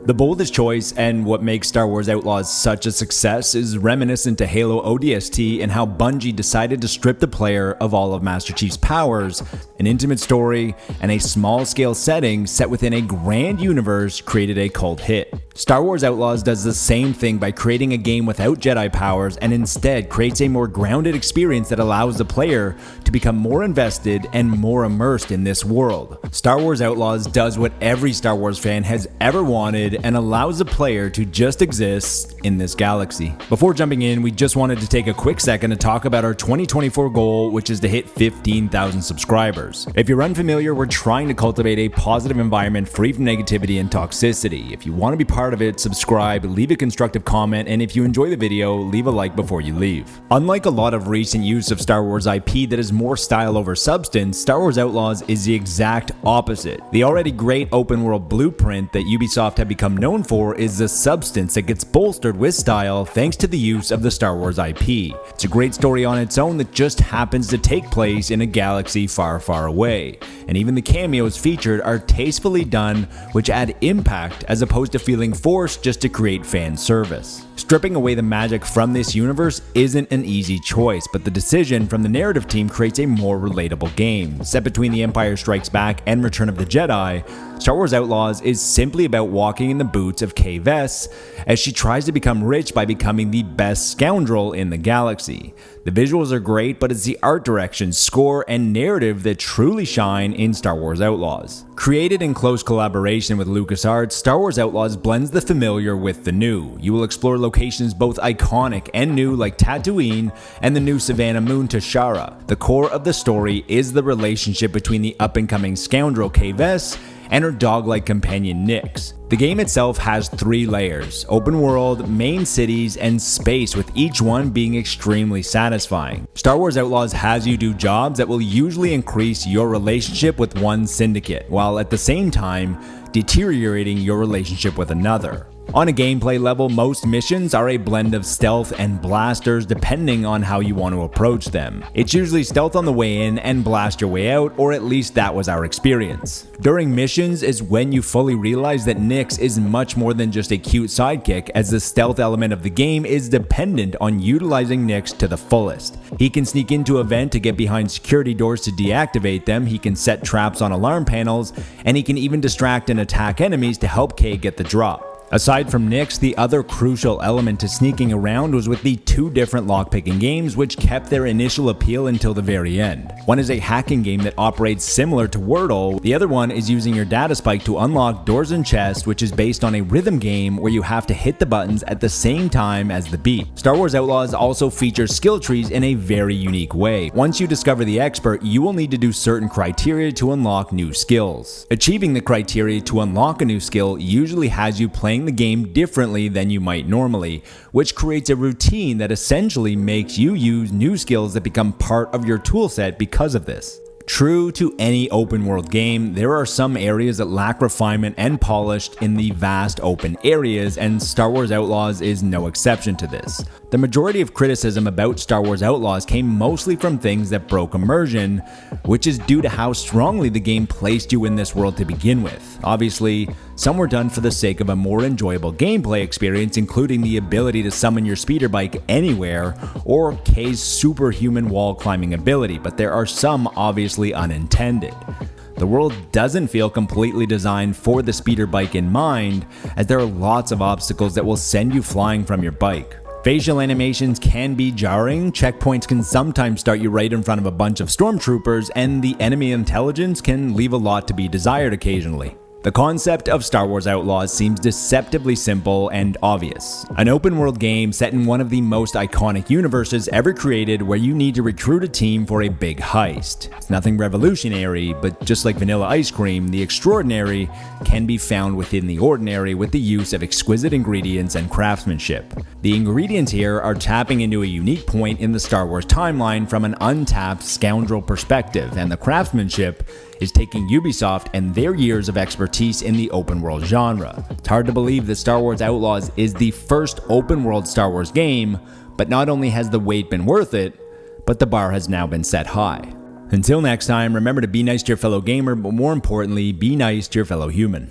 The boldest choice, and what makes Star Wars Outlaws such a success, is reminiscent to Halo ODST and how Bungie decided to strip the player of all of Master Chief's powers. An intimate story and a small-scale setting set within a grand universe created a cult hit. Star Wars Outlaws does the same thing by creating a game without Jedi powers and instead creates a more grounded experience that allows the player to become more invested and more immersed in this world. Star Wars Outlaws does what every Star Wars fan has ever wanted and allows the player to just exist in this galaxy. Before jumping in, we just wanted to take a quick second to talk about our 2024 goal, which is to hit 15,000 subscribers. If you're unfamiliar, we're trying to cultivate a positive environment free from negativity and toxicity. If you want to be part of it, subscribe, leave a constructive comment, and if you enjoy the video, leave a like before you leave. Unlike a lot of recent use of Star Wars IP that is more style over substance, Star Wars Outlaws is the exact opposite. The already great open world blueprint that Ubisoft have become known for is the substance that gets bolstered with style thanks to the use of the Star Wars IP. It's a great story on its own that just happens to take place in a galaxy far, far away. And even the cameos featured are tastefully done, which add impact as opposed to feeling forced just to create fan service. Stripping away the magic from this universe isn't an easy choice, but the decision from the narrative team creates a more relatable game. Set between The Empire Strikes Back and Return of the Jedi, Star Wars Outlaws is simply about walking in the boots of Kay Vess as she tries to become rich by becoming the best scoundrel in the galaxy. The visuals are great, but it's the art direction, score, and narrative that truly shine in Star Wars Outlaws. Created in close collaboration with LucasArts, Star Wars Outlaws blends the familiar with the new. You will explore locations both iconic and new like Tatooine and the new Savannah Moon Tashara. The core of the story is the relationship between the up-and-coming scoundrel Kay Vess and her dog-like companion Nix. The game itself has 3 layers: open world, main cities, and space, with each one being extremely satisfying. Star Wars Outlaws has you do jobs that will usually increase your relationship with one syndicate, while at the same time deteriorating your relationship with another. On a gameplay level, most missions are a blend of stealth and blasters depending on how you want to approach them. It's usually stealth on the way in and blast your way out, or at least that was our experience. During missions is when you fully realize that Nix is much more than just a cute sidekick, as the stealth element of the game is dependent on utilizing Nix to the fullest. He can sneak into a vent to get behind security doors to deactivate them, he can set traps on alarm panels, and he can even distract and attack enemies to help Kay get the drop. Aside from Nix, the other crucial element to sneaking around was with the 2 different lockpicking games which kept their initial appeal until the very end. One is a hacking game that operates similar to Wordle, the other one is using your data spike to unlock doors and chests, which is based on a rhythm game where you have to hit the buttons at the same time as the beat. Star Wars Outlaws also features skill trees in a very unique way. Once you discover the expert, you will need to do certain criteria to unlock new skills. Achieving the criteria to unlock a new skill usually has you playing the game differently than you might normally, which creates a routine that essentially makes you use new skills that become part of your toolset because of this. True to any open world game, there are some areas that lack refinement and polished in the vast open areas, and Star Wars Outlaws is no exception to this. The majority of criticism about Star Wars Outlaws came mostly from things that broke immersion, which is due to how strongly the game placed you in this world to begin with. Obviously, some were done for the sake of a more enjoyable gameplay experience, including the ability to summon your speeder bike anywhere, or Kay's superhuman wall climbing ability, but there are some obviously unintended. The world doesn't feel completely designed for the speeder bike in mind, as there are lots of obstacles that will send you flying from your bike. Facial animations can be jarring, checkpoints can sometimes start you right in front of a bunch of stormtroopers, and the enemy intelligence can leave a lot to be desired occasionally. The concept of Star Wars Outlaws seems deceptively simple and obvious. An open world game set in one of the most iconic universes ever created, where you need to recruit a team for a big heist. It's nothing revolutionary, but just like vanilla ice cream, the extraordinary can be found within the ordinary with the use of exquisite ingredients and craftsmanship. The ingredients here are tapping into a unique point in the Star Wars timeline from an untapped scoundrel perspective, and the craftsmanship is taking Ubisoft and their years of expertise in the open world genre. It's hard to believe that Star Wars Outlaws is the first open world Star Wars game, but not only has the wait been worth it, but the bar has now been set high. Until next time, remember to be nice to your fellow gamer, but more importantly, be nice to your fellow human.